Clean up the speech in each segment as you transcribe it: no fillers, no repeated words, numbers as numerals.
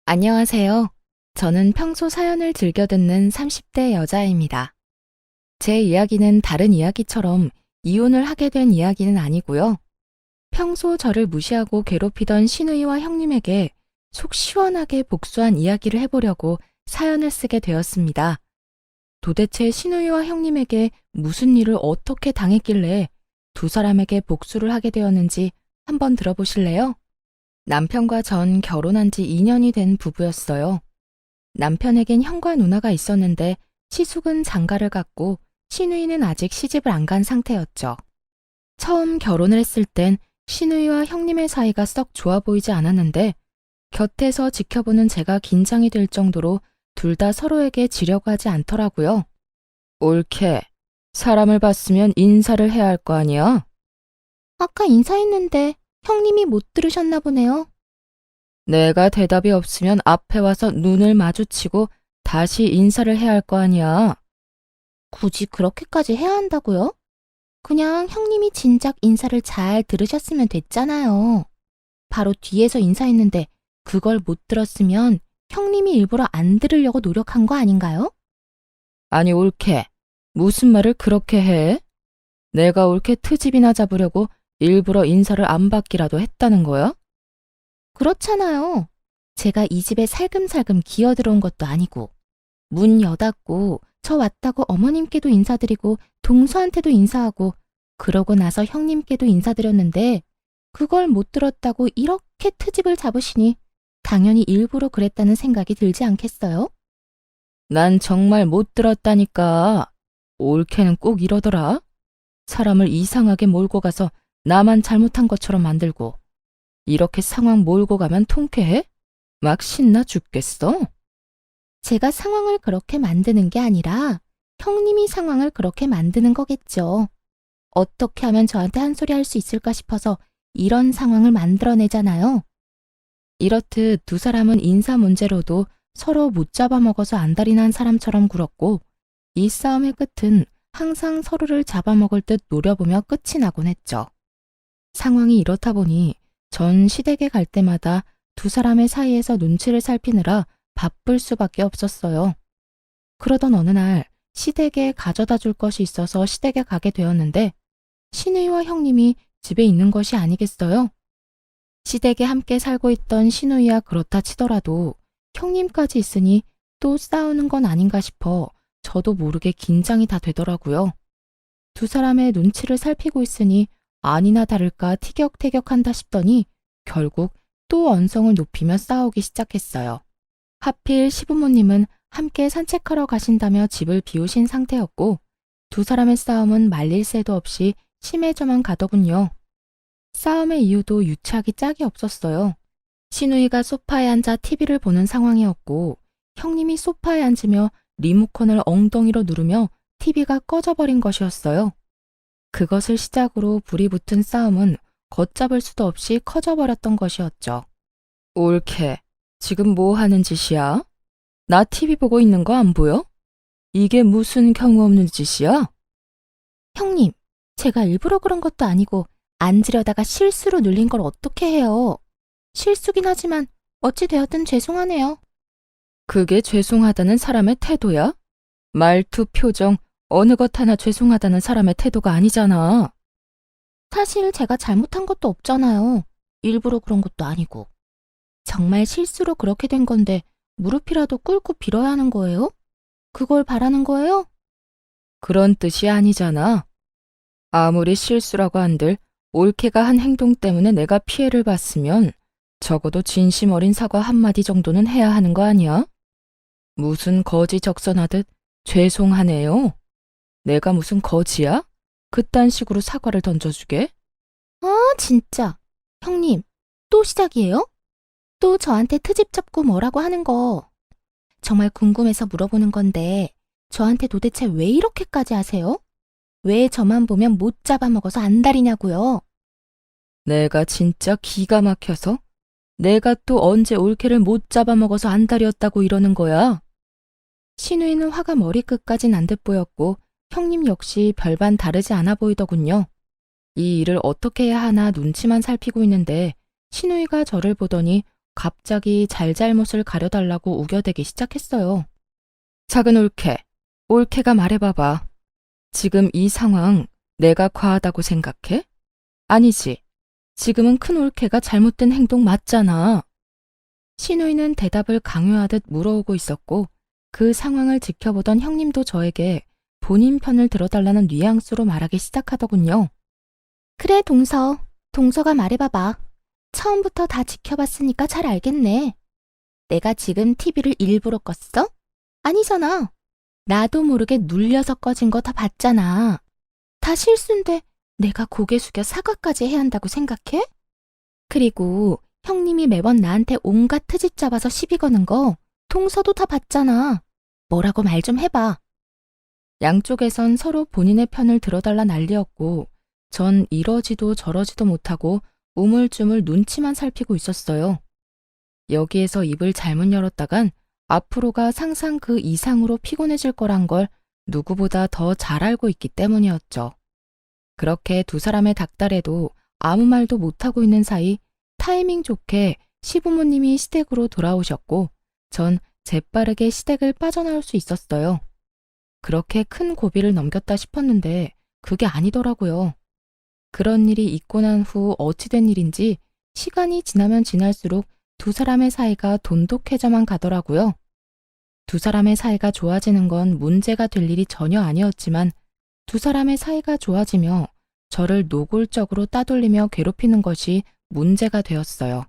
안녕하세요. 저는 평소 사연을 즐겨 듣는 30대 여자입니다. 제 이야기는 다른 이야기처럼 이혼을 하게 된 이야기는 아니고요. 평소 저를 무시하고 괴롭히던 시누이와 형님에게 속 시원하게 복수한 이야기를 해보려고 사연을 쓰게 되었습니다. 도대체 시누이와 형님에게 무슨 일을 어떻게 당했길래 두 사람에게 복수를 하게 되었는지 한번 들어보실래요? 남편과 전 결혼한 지 2년이 된 부부였어요. 남편에겐 형과 누나가 있었는데 시숙은 장가를 갔고 시누이는 아직 시집을 안 간 상태였죠. 처음 결혼을 했을 땐 시누이와 형님의 사이가 썩 좋아 보이지 않았는데 곁에서 지켜보는 제가 긴장이 될 정도로 둘 다 서로에게 지려고 하지 않더라고요. 옳게. 사람을 봤으면 인사를 해야 할 거 아니야? 아까 인사했는데 형님이 못 들으셨나 보네요. 내가 대답이 없으면 앞에 와서 눈을 마주치고 다시 인사를 해야 할 거 아니야. 굳이 그렇게까지 해야 한다고요? 그냥 형님이 진작 인사를 잘 들으셨으면 됐잖아요. 바로 뒤에서 인사했는데 그걸 못 들었으면 형님이 일부러 안 들으려고 노력한 거 아닌가요? 아니 옳게. 무슨 말을 그렇게 해? 내가 옳게 트집이나 잡으려고 일부러 인사를 안 받기라도 했다는 거야? 그렇잖아요. 제가 이 집에 살금살금 기어들어온 것도 아니고 문 여닫고 저 왔다고 어머님께도 인사드리고 동서한테도 인사하고 그러고 나서 형님께도 인사드렸는데 그걸 못 들었다고 이렇게 트집을 잡으시니 당연히 일부러 그랬다는 생각이 들지 않겠어요? 난 정말 못 들었다니까. 옳게는 꼭 이러더라. 사람을 이상하게 몰고 가서 나만 잘못한 것처럼 만들고 이렇게 상황 몰고 가면 통쾌해? 막 신나 죽겠어? 제가 상황을 그렇게 만드는 게 아니라 형님이 상황을 그렇게 만드는 거겠죠. 어떻게 하면 저한테 한 소리 할 수 있을까 싶어서 이런 상황을 만들어내잖아요. 이렇듯 두 사람은 인사 문제로도 서로 못 잡아먹어서 안달이 난 사람처럼 굴었고 이 싸움의 끝은 항상 서로를 잡아먹을 듯 노려보며 끝이 나곤 했죠. 상황이 이렇다 보니 전 시댁에 갈 때마다 두 사람의 사이에서 눈치를 살피느라 바쁠 수밖에 없었어요. 그러던 어느 날 시댁에 가져다 줄 것이 있어서 시댁에 가게 되었는데 시누이와 형님이 집에 있는 것이 아니겠어요? 시댁에 함께 살고 있던 시누이야 그렇다 치더라도 형님까지 있으니 또 싸우는 건 아닌가 싶어 저도 모르게 긴장이 다 되더라고요. 두 사람의 눈치를 살피고 있으니 아니나 다를까 티격태격한다 싶더니 결국 또 언성을 높이며 싸우기 시작했어요. 하필 시부모님은 함께 산책하러 가신다며 집을 비우신 상태였고 두 사람의 싸움은 말릴 새도 없이 심해져만 가더군요. 싸움의 이유도 유치하기 짝이 없었어요. 시누이가 소파에 앉아 TV를 보는 상황이었고 형님이 소파에 앉으며 리모컨을 엉덩이로 누르며 TV가 꺼져버린 것이었어요. 그것을 시작으로 불이 붙은 싸움은 걷잡을 수도 없이 커져버렸던 것이었죠. 옳게. 지금 뭐 하는 짓이야? 나 TV 보고 있는 거 안 보여? 이게 무슨 경우 없는 짓이야? 형님, 제가 일부러 그런 것도 아니고 앉으려다가 실수로 눌린 걸 어떻게 해요? 실수긴 하지만 어찌 되었든 죄송하네요. 그게 죄송하다는 사람의 태도야? 말투, 표정, 어느 것 하나 죄송하다는 사람의 태도가 아니잖아. 사실 제가 잘못한 것도 없잖아요. 일부러 그런 것도 아니고. 정말 실수로 그렇게 된 건데 무릎이라도 꿇고 빌어야 하는 거예요? 그걸 바라는 거예요? 그런 뜻이 아니잖아. 아무리 실수라고 한들 올케가 한 행동 때문에 내가 피해를 봤으면 적어도 진심 어린 사과 한마디 정도는 해야 하는 거 아니야? 무슨 거지 적선하듯 죄송하네요. 내가 무슨 거지야? 그딴 식으로 사과를 던져주게? 아, 진짜. 형님, 또 시작이에요? 또 저한테 트집 잡고 뭐라고 하는 거. 정말 궁금해서 물어보는 건데 저한테 도대체 왜 이렇게까지 하세요? 왜 저만 보면 못 잡아먹어서 안달이냐고요? 내가 진짜 기가 막혀서? 내가 또 언제 올케를 못 잡아먹어서 안달이었다고 이러는 거야? 시누이는 화가 머리끝까지 난 듯 보였고 형님 역시 별반 다르지 않아 보이더군요. 이 일을 어떻게 해야 하나 눈치만 살피고 있는데 시누이가 저를 보더니 갑자기 잘잘못을 가려달라고 우겨대기 시작했어요. 작은 올케, 올케가 말해봐봐. 지금 이 상황 내가 과하다고 생각해? 아니지. 지금은 큰 올케가 잘못된 행동 맞잖아. 시누이는 대답을 강요하듯 물어오고 있었고 그 상황을 지켜보던 형님도 저에게 본인 편을 들어달라는 뉘앙스로 말하기 시작하더군요. 그래, 동서가 말해봐봐. 처음부터 다 지켜봤으니까 잘 알겠네. 내가 지금 TV를 일부러 껐어? 아니잖아. 나도 모르게 눌려서 꺼진 거 다 봤잖아. 다 실수인데 내가 고개 숙여 사과까지 해야 한다고 생각해? 그리고 형님이 매번 나한테 온갖 트집 잡아서 시비 거는 거 동서도 다 봤잖아. 뭐라고 말 좀 해봐. 양쪽에선 서로 본인의 편을 들어달라 난리였고 전 이러지도 저러지도 못하고 우물쭈물 눈치만 살피고 있었어요. 여기에서 입을 잘못 열었다간 앞으로가 상상 그 이상으로 피곤해질 거란 걸 누구보다 더 잘 알고 있기 때문이었죠. 그렇게 두 사람의 닥달에도 아무 말도 못하고 있는 사이 타이밍 좋게 시부모님이 시댁으로 돌아오셨고 전 재빠르게 시댁을 빠져나올 수 있었어요. 그렇게 큰 고비를 넘겼다 싶었는데 그게 아니더라고요. 그런 일이 있고 난 후 어찌된 일인지 시간이 지나면 지날수록 두 사람의 사이가 돈독해져만 가더라고요. 두 사람의 사이가 좋아지는 건 문제가 될 일이 전혀 아니었지만 두 사람의 사이가 좋아지며 저를 노골적으로 따돌리며 괴롭히는 것이 문제가 되었어요.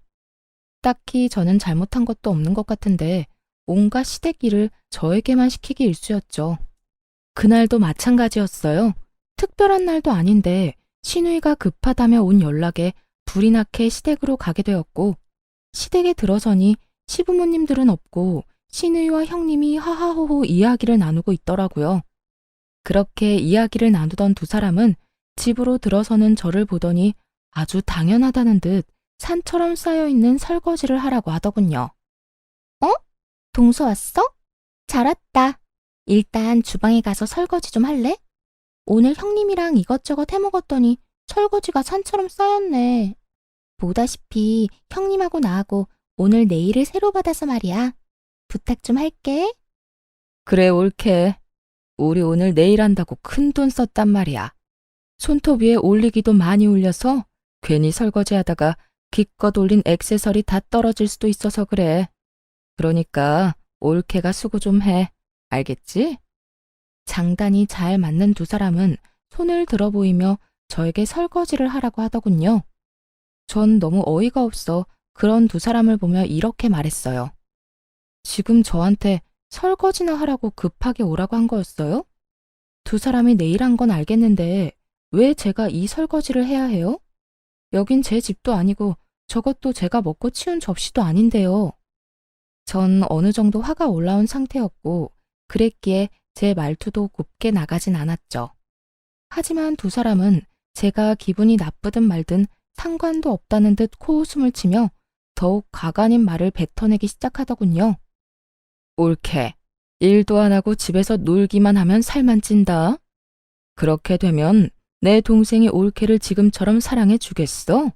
딱히 저는 잘못한 것도 없는 것 같은데 온갖 시댁 일을 저에게만 시키기 일쑤였죠. 그날도 마찬가지였어요. 특별한 날도 아닌데 시누이가 급하다며 온 연락에 불이 나게 시댁으로 가게 되었고 시댁에 들어서니 시부모님들은 없고 시누이와 형님이 하하호호 이야기를 나누고 있더라고요. 그렇게 이야기를 나누던 두 사람은 집으로 들어서는 저를 보더니 아주 당연하다는 듯 산처럼 쌓여있는 설거지를 하라고 하더군요. 어? 동서 왔어? 잘 왔다. 일단 주방에 가서 설거지 좀 할래? 오늘 형님이랑 이것저것 해먹었더니 설거지가 산처럼 쌓였네. 보다시피 형님하고 나하고 오늘 네일을 새로 받아서 말이야. 부탁 좀 할게. 그래, 옳게. 우리 오늘 네일 한다고 큰돈 썼단 말이야. 손톱 위에 올리기도 많이 올려서 괜히 설거지하다가 기껏 올린 액세서리 다 떨어질 수도 있어서 그래. 그러니까 옳게가 수고 좀 해. 알겠지? 장단이 잘 맞는 두 사람은 손을 들어 보이며 저에게 설거지를 하라고 하더군요. 전 너무 어이가 없어 그런 두 사람을 보며 이렇게 말했어요. 지금 저한테 설거지나 하라고 급하게 오라고 한 거였어요? 두 사람이 내일 한 건 알겠는데 왜 제가 이 설거지를 해야 해요? 여긴 제 집도 아니고 저것도 제가 먹고 치운 접시도 아닌데요. 전 어느 정도 화가 올라온 상태였고 그랬기에 제 말투도 곱게 나가진 않았죠. 하지만 두 사람은 제가 기분이 나쁘든 말든 상관도 없다는 듯 코웃음을 치며 더욱 가관인 말을 뱉어내기 시작하더군요. 옳게. 일도 안 하고 집에서 놀기만 하면 살만 찐다. 그렇게 되면 내 동생이 옳게를 지금처럼 사랑해 주겠어?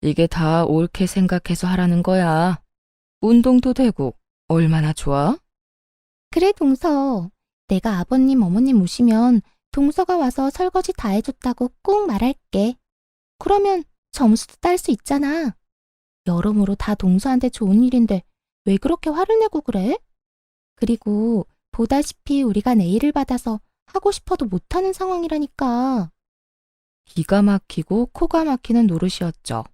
이게 다 옳게 생각해서 하라는 거야. 운동도 되고 얼마나 좋아? 그래, 동서. 내가 아버님, 어머님 오시면 동서가 와서 설거지 다 해줬다고 꼭 말할게. 그러면 점수도 딸 수 있잖아. 여러모로 다 동서한테 좋은 일인데 왜 그렇게 화를 내고 그래? 그리고 보다시피 우리가 네일을 받아서 하고 싶어도 못하는 상황이라니까. 기가 막히고 코가 막히는 노릇이었죠.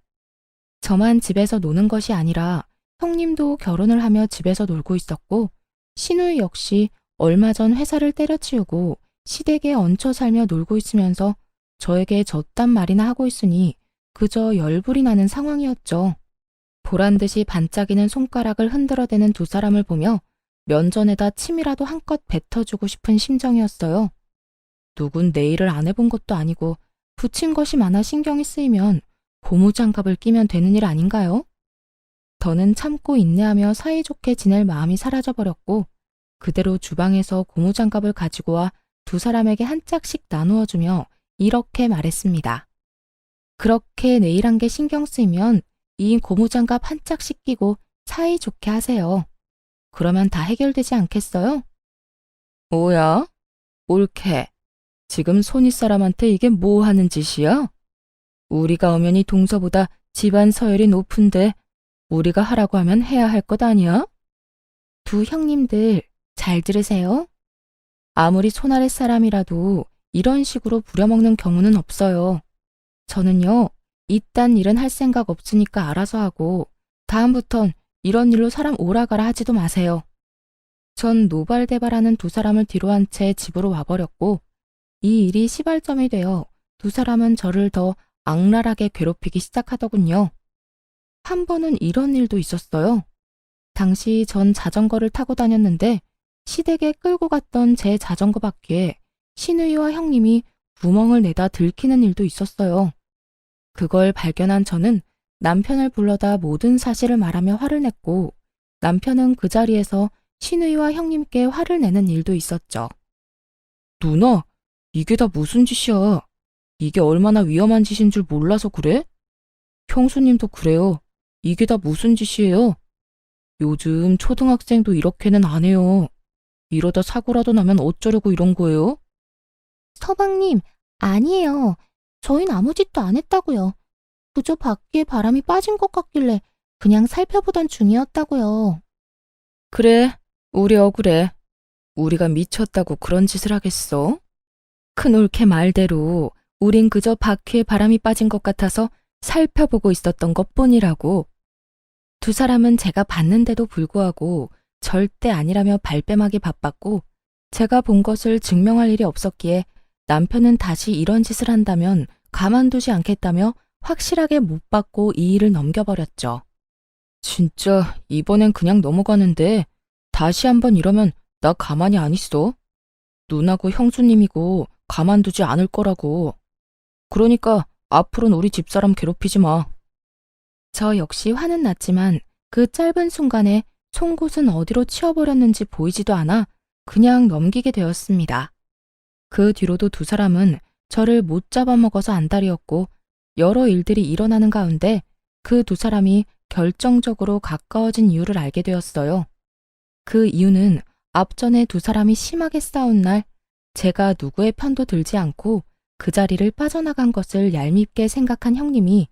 저만 집에서 노는 것이 아니라 형님도 결혼을 하며 집에서 놀고 있었고 시누이 역시 얼마 전 회사를 때려치우고 시댁에 얹혀 살며 놀고 있으면서 저에게 저딴 말이나 하고 있으니 그저 열불이 나는 상황이었죠. 보란듯이 반짝이는 손가락을 흔들어대는 두 사람을 보며 면전에다 침이라도 한껏 뱉어주고 싶은 심정이었어요. 누군 네일을 안 해본 것도 아니고 붙인 것이 많아 신경이 쓰이면 고무장갑을 끼면 되는 일 아닌가요? 더는 참고 인내하며 사이좋게 지낼 마음이 사라져버렸고 그대로 주방에서 고무장갑을 가지고 와 두 사람에게 한 짝씩 나누어 주며 이렇게 말했습니다. 그렇게 네일한 게 신경 쓰이면 이 고무장갑 한 짝씩 끼고 사이좋게 하세요. 그러면 다 해결되지 않겠어요? 뭐야? 옳게. 지금 손윗 사람한테 이게 뭐 하는 짓이야? 우리가 엄연히 동서보다 집안 서열이 높은데 우리가 하라고 하면 해야 할 것 아니야? 두 형님들 잘 들으세요. 아무리 손아랫 사람이라도 이런 식으로 부려먹는 경우는 없어요. 저는요, 이딴 일은 할 생각 없으니까 알아서 하고 다음부턴 이런 일로 사람 오라가라 하지도 마세요. 전 노발대발하는 두 사람을 뒤로 한 채 집으로 와버렸고 이 일이 시발점이 되어 두 사람은 저를 더 악랄하게 괴롭히기 시작하더군요. 한 번은 이런 일도 있었어요. 당시 전 자전거를 타고 다녔는데 시댁에 끌고 갔던 제 자전거 바퀴에 시누이와 형님이 구멍을 내다 들키는 일도 있었어요. 그걸 발견한 저는 남편을 불러다 모든 사실을 말하며 화를 냈고 남편은 그 자리에서 시누이와 형님께 화를 내는 일도 있었죠. 누나, 이게 다 무슨 짓이야? 이게 얼마나 위험한 짓인 줄 몰라서 그래? 형수님도 그래요. 이게 다 무슨 짓이에요? 요즘 초등학생도 이렇게는 안 해요. 이러다 사고라도 나면 어쩌려고 이런 거예요? 서방님, 아니에요. 저흰 아무 짓도 안 했다고요. 그저 바퀴에 바람이 빠진 것 같길래 그냥 살펴보던 중이었다고요. 그래, 우리 억울해. 우리가 미쳤다고 그런 짓을 하겠어? 큰올케 말대로 우린 그저 바퀴에 바람이 빠진 것 같아서 살펴보고 있었던 것뿐이라고. 두 사람은 제가 봤는데도 불구하고 절대 아니라며 발뺌하기 바빴고 제가 본 것을 증명할 일이 없었기에 남편은 다시 이런 짓을 한다면 가만두지 않겠다며 확실하게 못 받고 이 일을 넘겨버렸죠. 진짜 이번엔 그냥 넘어가는데 다시 한번 이러면 나 가만히 안 있어. 누나고 형수님이고 가만두지 않을 거라고. 그러니까 앞으로는 우리 집사람 괴롭히지 마. 저 역시 화는 났지만 그 짧은 순간에 송곳은 어디로 치워버렸는지 보이지도 않아 그냥 넘기게 되었습니다. 그 뒤로도 두 사람은 저를 못 잡아먹어서 안달이었고 여러 일들이 일어나는 가운데 그 두 사람이 결정적으로 가까워진 이유를 알게 되었어요. 그 이유는 앞전에 두 사람이 심하게 싸운 날 제가 누구의 편도 들지 않고 그 자리를 빠져나간 것을 얄밉게 생각한 형님이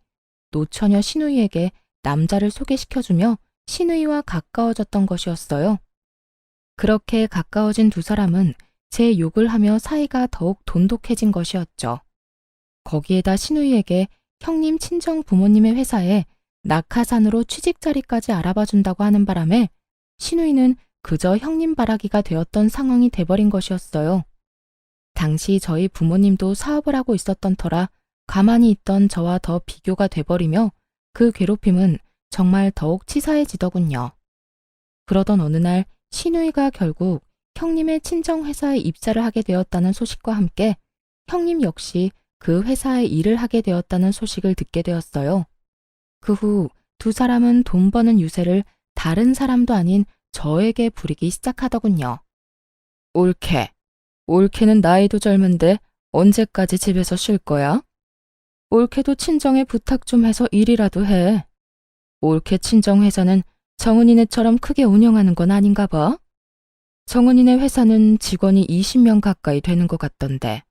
노처녀 시누이에게 남자를 소개시켜주며 시누이와 가까워졌던 것이었어요. 그렇게 가까워진 두 사람은 제 욕을 하며 사이가 더욱 돈독해진 것이었죠. 거기에다 시누이에게 형님 친정 부모님의 회사에 낙하산으로 취직 자리까지 알아봐준다고 하는 바람에 시누이는 그저 형님 바라기가 되었던 상황이 돼버린 것이었어요. 당시 저희 부모님도 사업을 하고 있었던 터라 가만히 있던 저와 더 비교가 돼버리며 그 괴롭힘은 정말 더욱 치사해지더군요. 그러던 어느 날 시누이가 결국 형님의 친정회사에 입사를 하게 되었다는 소식과 함께 형님 역시 그 회사에 일을 하게 되었다는 소식을 듣게 되었어요. 그 후 두 사람은 돈 버는 유세를 다른 사람도 아닌 저에게 부리기 시작하더군요. 옳게. 옳게는 나이도 젊은데 언제까지 집에서 쉴 거야? 옳게도 친정에 부탁 좀 해서 일이라도 해. 옳게 친정 회사는 정은이네처럼 크게 운영하는 건 아닌가 봐. 정은이네 회사는 직원이 20명 가까이 되는 것 같던데.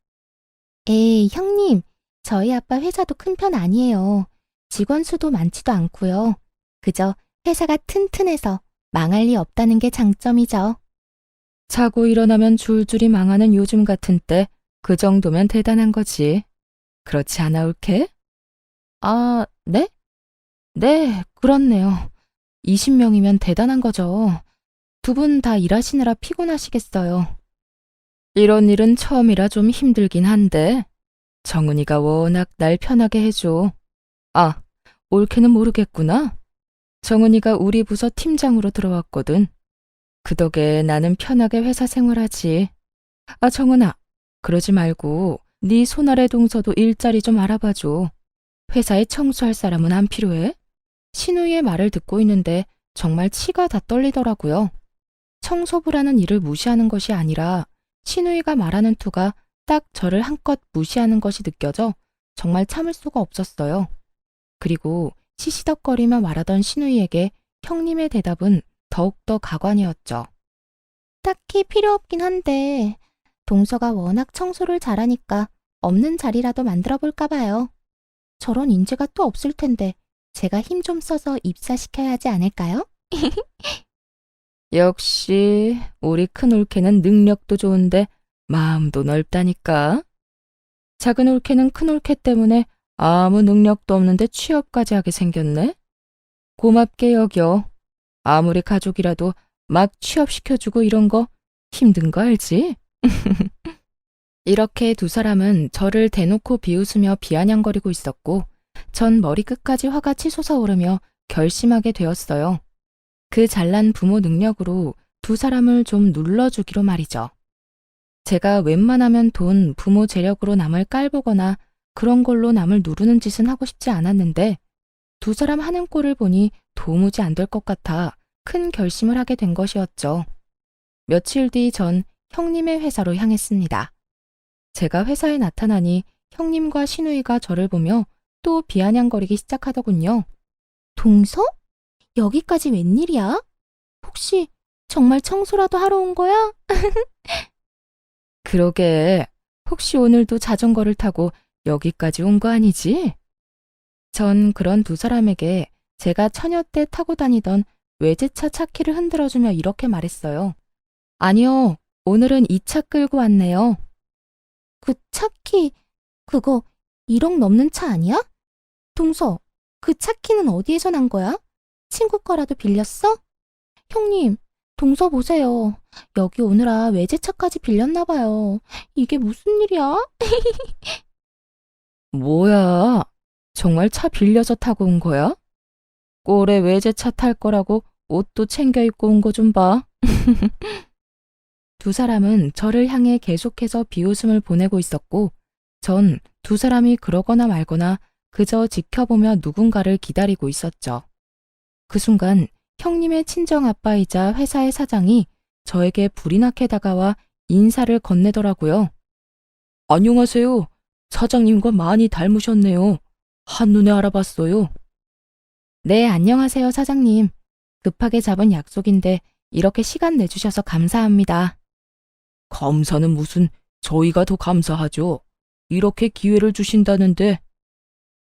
에이, 형님. 저희 아빠 회사도 큰 편 아니에요. 직원 수도 많지도 않고요. 그저 회사가 튼튼해서 망할 리 없다는 게 장점이죠. 자고 일어나면 줄줄이 망하는 요즘 같은 때 그 정도면 대단한 거지. 그렇지 않아, 옳게? 아, 네? 네, 그렇네요. 20명이면 대단한 거죠. 두 분 다 일하시느라 피곤하시겠어요. 이런 일은 처음이라 좀 힘들긴 한데 정은이가 워낙 날 편하게 해줘. 아, 옳게는 모르겠구나. 정은이가 우리 부서 팀장으로 들어왔거든. 그 덕에 나는 편하게 회사 생활하지. 아, 정은아, 그러지 말고 네 손아래 동서도 일자리 좀 알아봐줘. 회사에 청소할 사람은 안 필요해? 신우이의 말을 듣고 있는데 정말 치가 다 떨리더라고요. 청소부라는 일을 무시하는 것이 아니라 신우이가 말하는 투가 딱 저를 한껏 무시하는 것이 느껴져 정말 참을 수가 없었어요. 그리고 시시덕거리며 말하던 신우이에게 형님의 대답은 더욱더 가관이었죠. 딱히 필요 없긴 한데 동서가 워낙 청소를 잘하니까 없는 자리라도 만들어 볼까 봐요. 저런 인재가 또 없을 텐데 제가 힘 좀 써서 입사시켜야 하지 않을까요? 역시 우리 큰 올케는 능력도 좋은데 마음도 넓다니까. 작은 올케는 큰 올케 때문에 아무 능력도 없는데 취업까지 하게 생겼네. 고맙게 여겨. 아무리 가족이라도 막 취업시켜주고 이런 거 힘든 거 알지? 이렇게 두 사람은 저를 대놓고 비웃으며 비아냥거리고 있었고 전 머리끝까지 화가 치솟아 오르며 결심하게 되었어요. 그 잘난 부모 능력으로 두 사람을 좀 눌러주기로 말이죠. 제가 웬만하면 돈, 부모 재력으로 남을 깔보거나 그런 걸로 남을 누르는 짓은 하고 싶지 않았는데 두 사람 하는 꼴을 보니 도무지 안 될 것 같아 큰 결심을 하게 된 것이었죠. 며칠 뒤 전 형님의 회사로 향했습니다. 제가 회사에 나타나니 형님과 신우이가 저를 보며 또 비아냥거리기 시작하더군요. 동서? 여기까지 웬일이야? 혹시 정말 청소라도 하러 온 거야? 그러게, 혹시 오늘도 자전거를 타고 여기까지 온 거 아니지? 전 그런 두 사람에게 제가 처녀 때 타고 다니던 외제차 차키를 흔들어주며 이렇게 말했어요. 아니요, 오늘은 이 차 끌고 왔네요. 그 차키, 그거 1억 넘는 차 아니야? 동서, 그 차키는 어디에서 난 거야? 친구 거라도 빌렸어? 형님, 동서 보세요. 여기 오느라 외제차까지 빌렸나 봐요. 이게 무슨 일이야? 뭐야? 정말 차 빌려서 타고 온 거야? 꼴에 외제차 탈 거라고 옷도 챙겨 입고 온 거 좀 봐. 두 사람은 저를 향해 계속해서 비웃음을 보내고 있었고 전 두 사람이 그러거나 말거나 그저 지켜보며 누군가를 기다리고 있었죠. 그 순간 형님의 친정아빠이자 회사의 사장이 저에게 불이 나게 다가와 인사를 건네더라고요. 안녕하세요. 사장님과 많이 닮으셨네요. 한눈에 알아봤어요. 네, 안녕하세요, 사장님. 급하게 잡은 약속인데 이렇게 시간 내주셔서 감사합니다. 감사는 무슨, 저희가 더 감사하죠. 이렇게 기회를 주신다는데.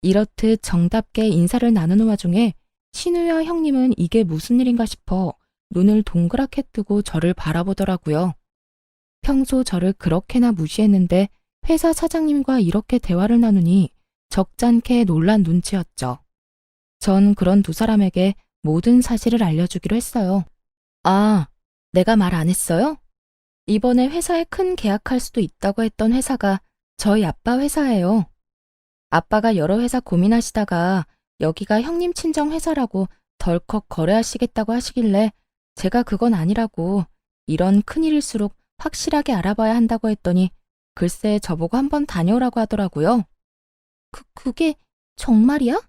이렇듯 정답게 인사를 나누는 와중에 신우와 형님은 이게 무슨 일인가 싶어 눈을 동그랗게 뜨고 저를 바라보더라고요. 평소 저를 그렇게나 무시했는데 회사 사장님과 이렇게 대화를 나누니 적잖게 놀란 눈치였죠. 전 그런 두 사람에게 모든 사실을 알려주기로 했어요. 아, 내가 말 안 했어요? 이번에 회사에 큰 계약할 수도 있다고 했던 회사가 저희 아빠 회사예요. 아빠가 여러 회사 고민하시다가 여기가 형님 친정 회사라고 덜컥 거래하시겠다고 하시길래 제가 그건 아니라고 이런 큰일일수록 확실하게 알아봐야 한다고 했더니 글쎄 저보고 한번 다녀오라고 하더라고요. 그게 정말이야?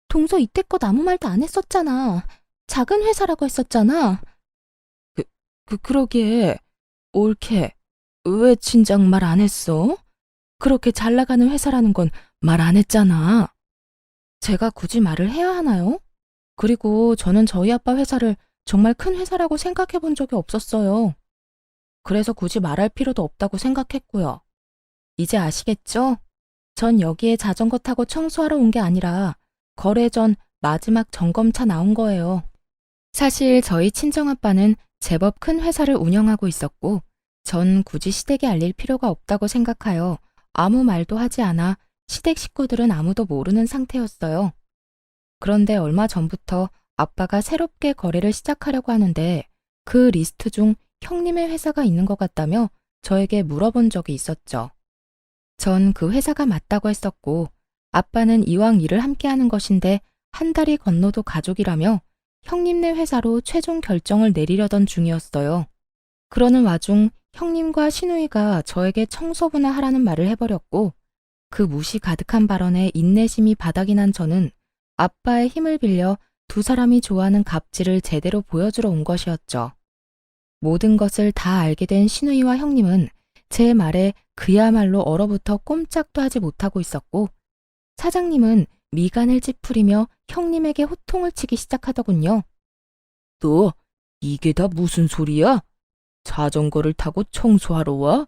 동서 이때껏 아무 말도 안 했었잖아. 작은 회사라고 했었잖아. 그러게. 옳게. 왜 진작 말 안 했어? 그렇게 잘 나가는 회사라는 건 말 안 했잖아. 제가 굳이 말을 해야 하나요? 그리고 저는 저희 아빠 회사를 정말 큰 회사라고 생각해 본 적이 없었어요. 그래서 굳이 말할 필요도 없다고 생각했고요. 이제 아시겠죠? 전 여기에 자전거 타고 청소하러 온 게 아니라 거래 전 마지막 점검차 나온 거예요. 사실 저희 친정아빠는 제법 큰 회사를 운영하고 있었고 전 굳이 시댁에 알릴 필요가 없다고 생각하여 아무 말도 하지 않아 시댁 식구들은 아무도 모르는 상태였어요. 그런데 얼마 전부터 아빠가 새롭게 거래를 시작하려고 하는데 그 리스트 중 형님의 회사가 있는 것 같다며 저에게 물어본 적이 있었죠. 전 그 회사가 맞다고 했었고 아빠는 이왕 일을 함께 하는 것인데 한 달이 건너도 가족이라며 형님네 회사로 최종 결정을 내리려던 중이었어요. 그러는 와중 형님과 신우이가 저에게 청소부나 하라는 말을 해버렸고 그 무시 가득한 발언에 인내심이 바닥이 난 저는 아빠의 힘을 빌려 두 사람이 좋아하는 갑질을 제대로 보여주러 온 것이었죠. 모든 것을 다 알게 된 신우이와 형님은 제 말에 그야말로 얼어붙어 꼼짝도 하지 못하고 있었고 사장님은 미간을 찌푸리며 형님에게 호통을 치기 시작하더군요. 너 이게 다 무슨 소리야? 자전거를 타고 청소하러 와?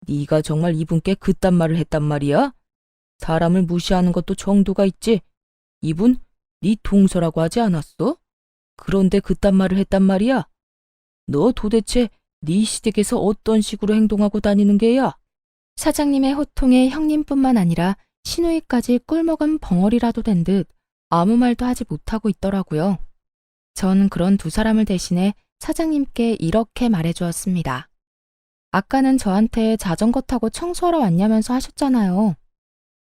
네가 정말 이분께 그딴 말을 했단 말이야? 사람을 무시하는 것도 정도가 있지. 이분 네 동서라고 하지 않았어? 그런데 그딴 말을 했단 말이야? 너 도대체 네 시댁에서 어떤 식으로 행동하고 다니는 게야? 사장님의 호통에 형님뿐만 아니라 시누이까지 꿀먹은 벙어리라도 된 듯 아무 말도 하지 못하고 있더라고요. 전 그런 두 사람을 대신해 사장님께 이렇게 말해주었습니다. 아까는 저한테 자전거 타고 청소하러 왔냐면서 하셨잖아요.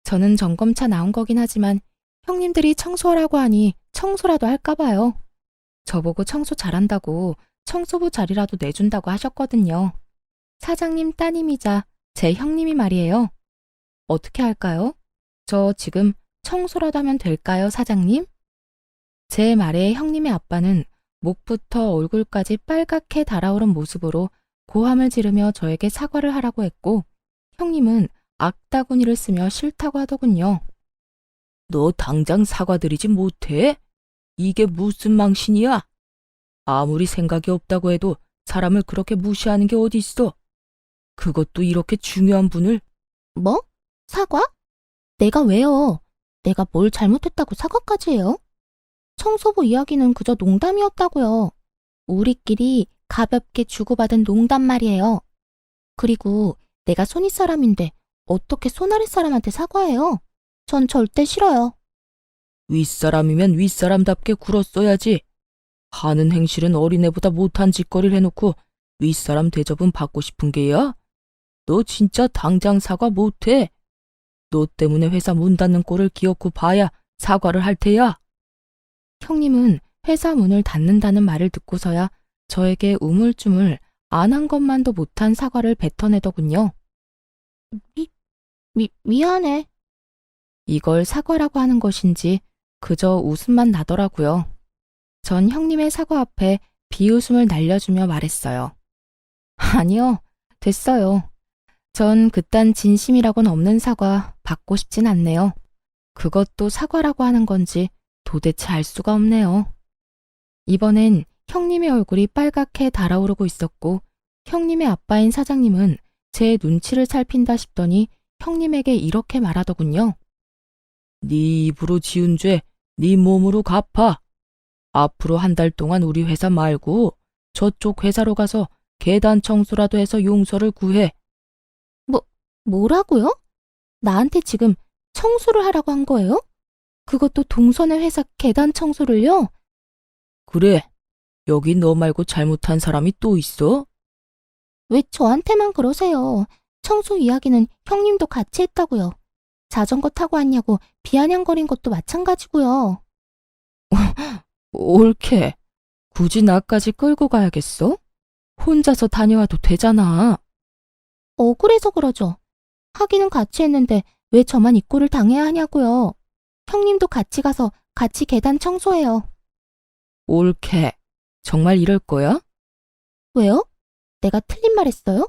저는 점검차 나온 거긴 하지만 형님들이 청소하라고 하니 청소라도 할까 봐요. 저보고 청소 잘한다고 청소부 자리라도 내준다고 하셨거든요. 사장님 따님이자 제 형님이 말이에요. 어떻게 할까요? 저 지금 청소라도 하면 될까요, 사장님? 제 말에 형님의 아빠는 목부터 얼굴까지 빨갛게 달아오른 모습으로 고함을 지르며 저에게 사과를 하라고 했고, 형님은 악다구니를 쓰며 싫다고 하더군요. 너 당장 사과드리지 못해? 이게 무슨 망신이야? 아무리 생각이 없다고 해도 사람을 그렇게 무시하는 게 어디 있어? 그것도 이렇게 중요한 분을. 뭐? 사과? 내가 왜요? 내가 뭘 잘못했다고 사과까지 해요? 청소부 이야기는 그저 농담이었다고요. 우리끼리 가볍게 주고받은 농담 말이에요. 그리고 내가 손윗 사람인데 어떻게 손아랫 사람한테 사과해요? 전 절대 싫어요. 윗사람이면 윗사람답게 굴었어야지. 하는 행실은 어린애보다 못한 짓거리를 해놓고 윗사람 대접은 받고 싶은 게야? 너 진짜 당장 사과 못해. 너 때문에 회사 문 닫는 꼴을 기어코 봐야 사과를 할 테야. 형님은 회사 문을 닫는다는 말을 듣고서야 저에게 우물쭈물 안 한 것만도 못한 사과를 뱉어내더군요. 미안해. 이걸 사과라고 하는 것인지 그저 웃음만 나더라고요. 전 형님의 사과 앞에 비웃음을 날려주며 말했어요. 아니요, 됐어요. 전 그딴 진심이라곤 없는 사과 받고 싶진 않네요. 그것도 사과라고 하는 건지 도대체 알 수가 없네요. 이번엔 형님의 얼굴이 빨갛게 달아오르고 있었고, 형님의 아빠인 사장님은 제 눈치를 살핀다 싶더니 형님에게 이렇게 말하더군요. 네 입으로 지은 죄 네 몸으로 갚아. 앞으로 한 달 동안 우리 회사 말고 저쪽 회사로 가서 계단 청소라도 해서 용서를 구해. 뭐라고요? 나한테 지금 청소를 하라고 한 거예요? 그것도 동선의 회사 계단 청소를요? 그래, 여기 너 말고 잘못한 사람이 또 있어? 왜 저한테만 그러세요? 청소 이야기는 형님도 같이 했다고요. 자전거 타고 왔냐고 비아냥거린 것도 마찬가지고요. 옳게. 굳이 나까지 끌고 가야겠어? 혼자서 다녀와도 되잖아. 억울해서 그러죠. 하기는 같이 했는데 왜 저만 이 꼴을 당해야 하냐고요. 형님도 같이 가서 같이 계단 청소해요. 옳게. 정말 이럴 거야? 왜요? 내가 틀린 말 했어요?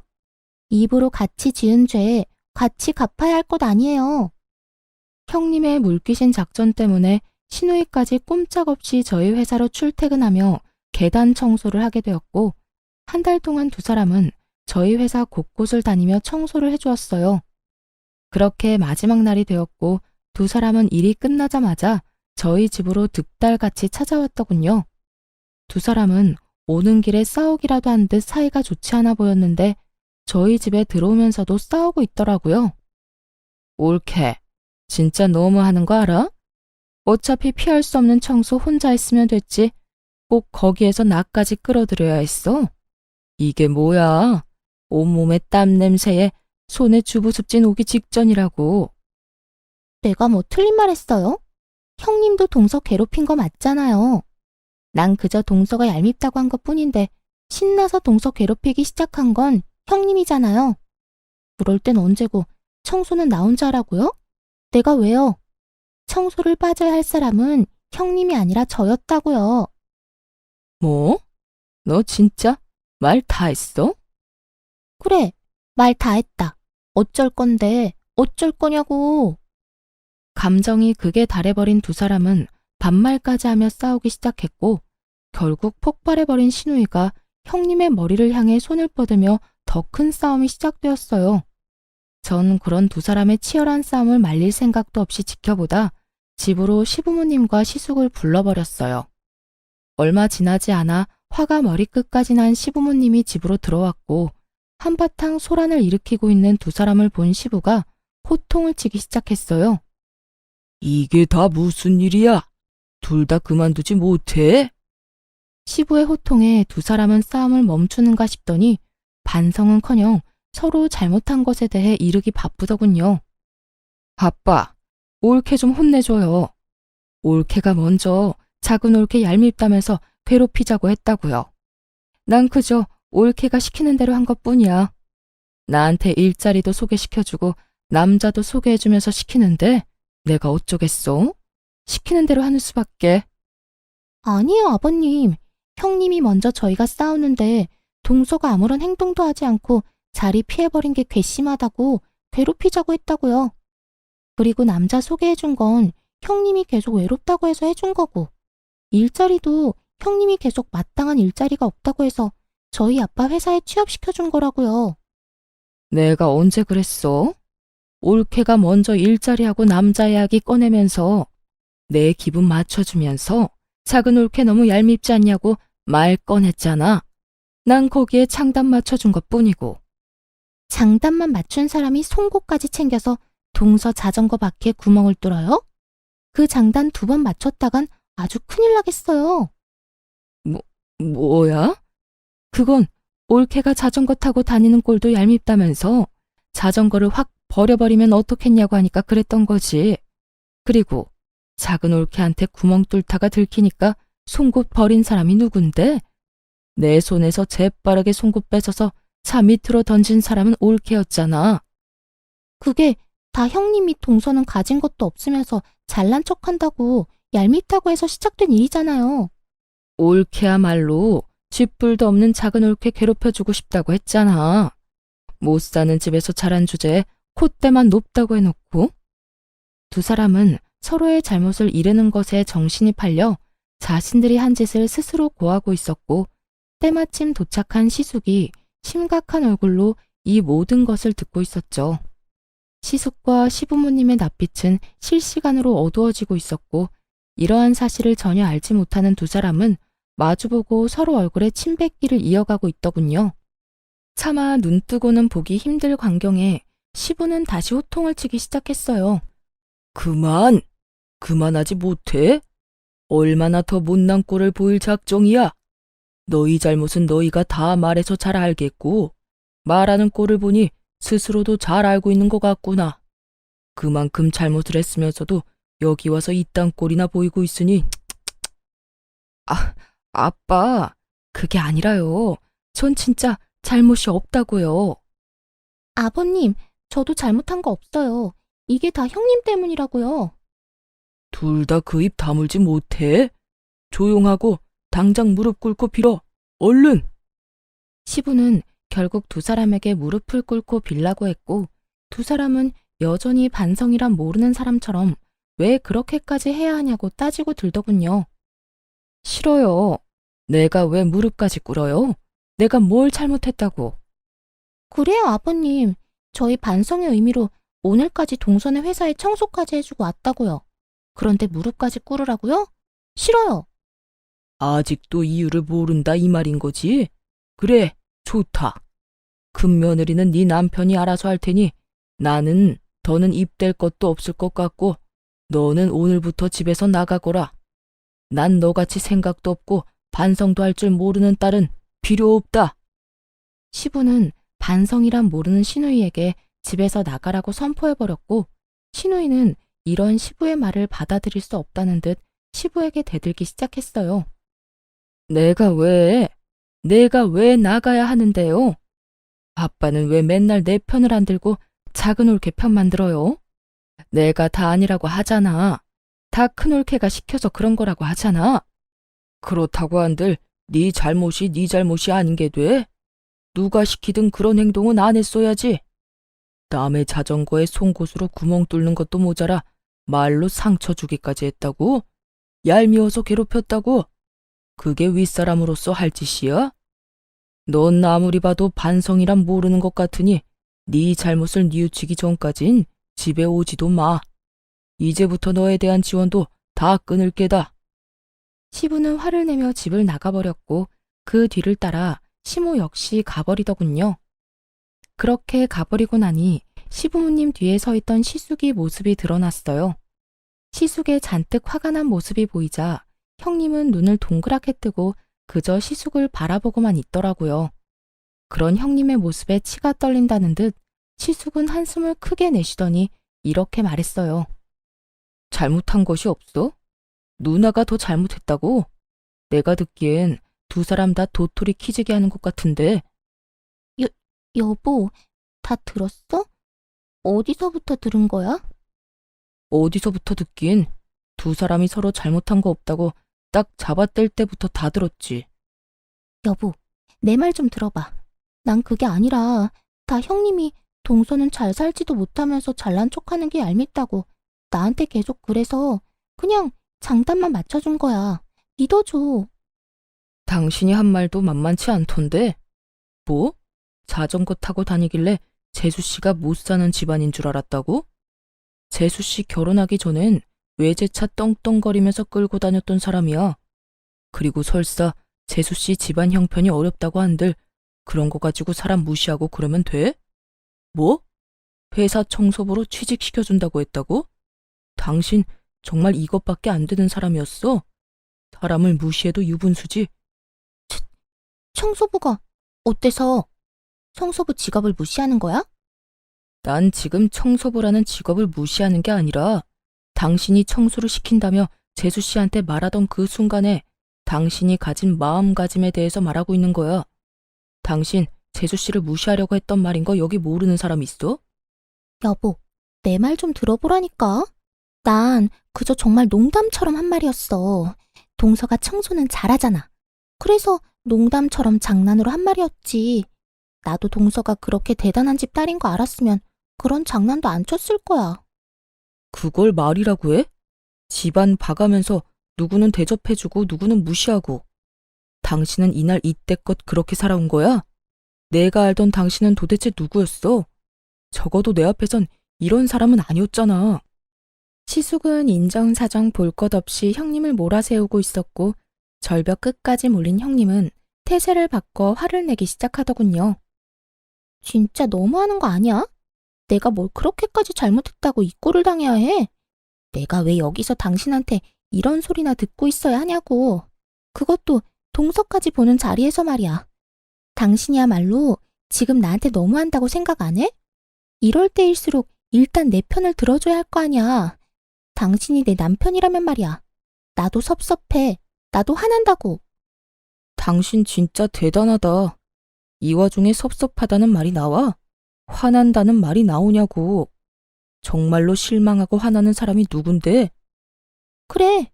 입으로 같이 지은 죄 같이 갚아야 할 것 아니에요. 형님의 물귀신 작전 때문에 시누이까지 꼼짝없이 저희 회사로 출퇴근하며 계단 청소를 하게 되었고, 한 달 동안 두 사람은 저희 회사 곳곳을 다니며 청소를 해주었어요. 그렇게 마지막 날이 되었고, 두 사람은 일이 끝나자마자 저희 집으로 득달같이 찾아왔더군요. 두 사람은 오는 길에 싸우기라도 한 듯 사이가 좋지 않아 보였는데 저희 집에 들어오면서도 싸우고 있더라고요. 옳게. 진짜 너무하는 거 알아? 어차피 피할 수 없는 청소 혼자 했으면 됐지. 꼭 거기에서 나까지 끌어들여야 했어. 이게 뭐야? 온몸에 땀 냄새에 손에 주부습진 오기 직전이라고. 내가 뭐 틀린 말 했어요? 형님도 동서 괴롭힌 거 맞잖아요. 난 그저 동서가 얄밉다고 한 것뿐인데 신나서 동서 괴롭히기 시작한 건 형님이잖아요. 그럴 땐 언제고 청소는 나 혼자 하라고요? 내가 왜요? 청소를 빠져야 할 사람은 형님이 아니라 저였다고요. 뭐? 너 진짜 말 다 했어? 그래, 말 다 했다. 어쩔 건데, 어쩔 거냐고. 감정이 극에 달해버린 두 사람은 반말까지 하며 싸우기 시작했고 결국 폭발해버린 신우이가 형님의 머리를 향해 손을 뻗으며 더 큰 싸움이 시작되었어요. 전 그런 두 사람의 치열한 싸움을 말릴 생각도 없이 지켜보다 집으로 시부모님과 시숙을 불러버렸어요. 얼마 지나지 않아 화가 머리끝까지 난 시부모님이 집으로 들어왔고 한바탕 소란을 일으키고 있는 두 사람을 본 시부가 호통을 치기 시작했어요. 이게 다 무슨 일이야? 둘 다 그만두지 못해? 시부의 호통에 두 사람은 싸움을 멈추는가 싶더니 반성은커녕 서로 잘못한 것에 대해 이르기 바쁘더군요. 아빠, 올케 좀 혼내줘요. 올케가 먼저 작은 올케 얄밉다면서 괴롭히자고 했다고요. 난 그저 올케가 시키는 대로 한 것뿐이야. 나한테 일자리도 소개시켜주고 남자도 소개해주면서 시키는데 내가 어쩌겠어? 시키는 대로 하는 수밖에. 아니에요, 아버님. 형님이 먼저 저희가 싸우는데 동서가 아무런 행동도 하지 않고 자리 피해버린 게 괘씸하다고 괴롭히자고 했다고요. 그리고 남자 소개해준 건 형님이 계속 외롭다고 해서 해준 거고 일자리도 형님이 계속 마땅한 일자리가 없다고 해서 저희 아빠 회사에 취업시켜준 거라고요. 내가 언제 그랬어? 올케가 먼저 일자리하고 남자 이야기 꺼내면서 내 기분 맞춰주면서 작은 올케 너무 얄밉지 않냐고 말 꺼냈잖아. 난 거기에 장단 맞춰준 것뿐이고. 장단만 맞춘 사람이 송곳까지 챙겨서 동서 자전거 바퀴에 구멍을 뚫어요? 그 장단 2번 맞췄다간 아주 큰일 나겠어요. 뭐야? 그건 올케가 자전거 타고 다니는 꼴도 얄밉다면서 자전거를 확 버려버리면 어떻겠냐고 하니까 그랬던 거지. 그리고 작은 올케한테 구멍 뚫다가 들키니까 송곳 버린 사람이 누군데? 내 손에서 재빠르게 송곳 뺏어서 차 밑으로 던진 사람은 올케였잖아. 그게 다 형님이 동서는 가진 것도 없으면서 잘난 척한다고 얄밉다고 해서 시작된 일이잖아요. 올케야말로 쥐뿔도 없는 작은 올케 괴롭혀주고 싶다고 했잖아. 못 사는 집에서 자란 주제에 콧대만 높다고 해놓고. 두 사람은 서로의 잘못을 이르는 것에 정신이 팔려 자신들이 한 짓을 스스로 고하고 있었고 때마침 도착한 시숙이 심각한 얼굴로 이 모든 것을 듣고 있었죠. 시숙과 시부모님의 낯빛은 실시간으로 어두워지고 있었고 이러한 사실을 전혀 알지 못하는 두 사람은 마주보고 서로 얼굴에 침 뱉기를 이어가고 있더군요. 차마 눈 뜨고는 보기 힘들 광경에 시부는 다시 호통을 치기 시작했어요. 그만하지 못해? 얼마나 더 못난 꼴을 보일 작정이야? 너희 잘못은 너희가 다 말해서 잘 알겠고 말하는 꼴을 보니 스스로도 잘 알고 있는 것 같구나. 그만큼 잘못을 했으면서도 여기 와서 이딴 꼴이나 보이고 있으니. 아빠, 그게 아니라요. 전 진짜 잘못이 없다고요. 아버님, 저도 잘못한 거 없어요. 이게 다 형님 때문이라고요. 둘 다 그 입 다물지 못해? 조용하고 당장 무릎 꿇고 빌어. 얼른! 시부는 결국 두 사람에게 무릎을 꿇고 빌라고 했고 두 사람은 여전히 반성이란 모르는 사람처럼 왜 그렇게까지 해야 하냐고 따지고 들더군요. 싫어요. 내가 왜 무릎까지 꿇어요? 내가 뭘 잘못했다고. 그래요, 아버님. 저희 반성의 의미로 오늘까지 동선의 회사에 청소까지 해주고 왔다고요. 그런데 무릎까지 꿇으라고요? 싫어요. 아직도 이유를 모른다 이 말인 거지? 그래, 좋다. 큰 며느리는 네 남편이 알아서 할 테니 나는 더는 입댈 것도 없을 것 같고 너는 오늘부터 집에서 나가거라. 난 너같이 생각도 없고 반성도 할 줄 모르는 딸은 필요 없다. 시부는 반성이란 모르는 시누이에게 집에서 나가라고 선포해버렸고 시누이는 이런 시부의 말을 받아들일 수 없다는 듯 시부에게 대들기 시작했어요. 내가 왜 나가야 하는데요? 아빠는 왜 맨날 내 편을 안 들고 작은 올케 편만 들어요? 내가 다 아니라고 하잖아. 다 큰 올케가 시켜서 그런 거라고 하잖아. 그렇다고 한들 네 잘못이 아닌 게 돼? 누가 시키든 그런 행동은 안 했어야지. 남의 자전거에 송곳으로 구멍 뚫는 것도 모자라 말로 상처 주기까지 했다고? 얄미워서 괴롭혔다고? 그게 윗사람으로서 할 짓이야? 넌 아무리 봐도 반성이란 모르는 것 같으니 네 잘못을 뉘우치기 전까진 집에 오지도 마. 이제부터 너에 대한 지원도 다 끊을 게다. 시부는 화를 내며 집을 나가버렸고 그 뒤를 따라 시모 역시 가버리더군요. 그렇게 가버리고 나니 시부모님 뒤에 서 있던 시숙이 모습이 드러났어요. 시숙의 잔뜩 화가 난 모습이 보이자 형님은 눈을 동그랗게 뜨고 그저 시숙을 바라보고만 있더라고요. 그런 형님의 모습에 치가 떨린다는 듯 시숙은 한숨을 크게 내쉬더니 이렇게 말했어요. 잘못한 것이 없어? 누나가 더 잘못했다고? 내가 듣기엔 두 사람 다 도토리 키지게 하는 것 같은데. 여보, 다 들었어? 어디서부터 들은 거야? 어디서부터 듣긴. 두 사람이 서로 잘못한 거 없다고 딱 잡아뗄 때부터 다 들었지. 여보, 내 말 좀 들어봐. 난 그게 아니라 다 형님이 동서는 잘 살지도 못하면서 잘난 척하는 게 얄밉다고 나한테 계속 그래서 그냥 장단만 맞춰준 거야. 믿어줘. 당신이 한 말도 만만치 않던데. 뭐? 자전거 타고 다니길래 재수씨가 못 사는 집안인 줄 알았다고? 재수씨 결혼하기 전엔 외제차 떵떵거리면서 끌고 다녔던 사람이야. 그리고 설사 재수씨 집안 형편이 어렵다고 한들 그런 거 가지고 사람 무시하고 그러면 돼? 뭐? 회사 청소부로 취직시켜준다고 했다고? 당신 정말 이것밖에 안 되는 사람이었어? 사람을 무시해도 유분수지. 청소부가 어때서? 청소부 직업을 무시하는 거야? 난 지금 청소부라는 직업을 무시하는 게 아니라 당신이 청소를 시킨다며 재수 씨한테 말하던 그 순간에 당신이 가진 마음가짐에 대해서 말하고 있는 거야. 당신 재수 씨를 무시하려고 했던 말인 거 여기 모르는 사람 있어? 여보, 내 말 좀 들어보라니까. 난 그저 정말 농담처럼 한 말이었어. 동서가 청소는 잘하잖아. 그래서 농담처럼 장난으로 한 말이었지. 나도 동서가 그렇게 대단한 집 딸인 거 알았으면 그런 장난도 안 쳤을 거야. 그걸 말이라고 해? 집안 봐가면서 누구는 대접해주고 누구는 무시하고. 당신은 이날 이때껏 그렇게 살아온 거야? 내가 알던 당신은 도대체 누구였어? 적어도 내 앞에선 이런 사람은 아니었잖아. 시숙은 인정사정 볼 것 없이 형님을 몰아세우고 있었고 절벽 끝까지 몰린 형님은 태세를 바꿔 화를 내기 시작하더군요. 진짜 너무하는 거 아니야? 내가 뭘 그렇게까지 잘못했다고 이 꼴을 당해야 해? 내가 왜 여기서 당신한테 이런 소리나 듣고 있어야 하냐고. 그것도 동서까지 보는 자리에서 말이야. 당신이야말로 지금 나한테 너무한다고 생각 안 해? 이럴 때일수록 일단 내 편을 들어줘야 할 거 아니야. 당신이 내 남편이라면 말이야. 나도 섭섭해. 나도 화난다고. 당신 진짜 대단하다. 이 와중에 섭섭하다는 말이 나와? 화난다는 말이 나오냐고. 정말로 실망하고 화나는 사람이 누군데? 그래.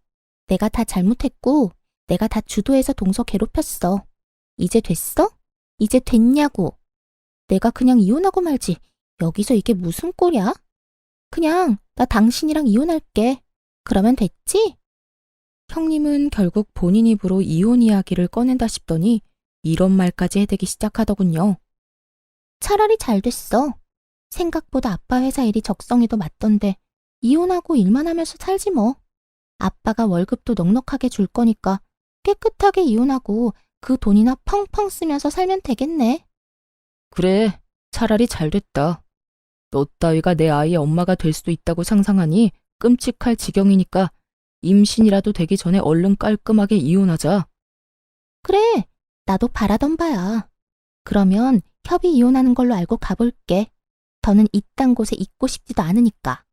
내가 다 잘못했고 내가 다 주도해서 동서 괴롭혔어. 이제 됐어? 이제 됐냐고. 내가 그냥 이혼하고 말지. 여기서 이게 무슨 꼴이야? 그냥 나 당신이랑 이혼할게. 그러면 됐지? 형님은 결국 본인 입으로 이혼 이야기를 꺼낸다 싶더니 이런 말까지 해대기 시작하더군요. 차라리 잘 됐어. 생각보다 아빠 회사 일이 적성에도 맞던데 이혼하고 일만 하면서 살지 뭐. 아빠가 월급도 넉넉하게 줄 거니까 깨끗하게 이혼하고 그 돈이나 펑펑 쓰면서 살면 되겠네. 그래, 차라리 잘 됐다. 너 따위가 내 아이의 엄마가 될 수도 있다고 상상하니 끔찍할 지경이니까 임신이라도 되기 전에 얼른 깔끔하게 이혼하자. 그래, 나도 바라던 바야. 그러면 협의 이혼하는 걸로 알고 가볼게. 더는 이딴 곳에 있고 싶지도 않으니까.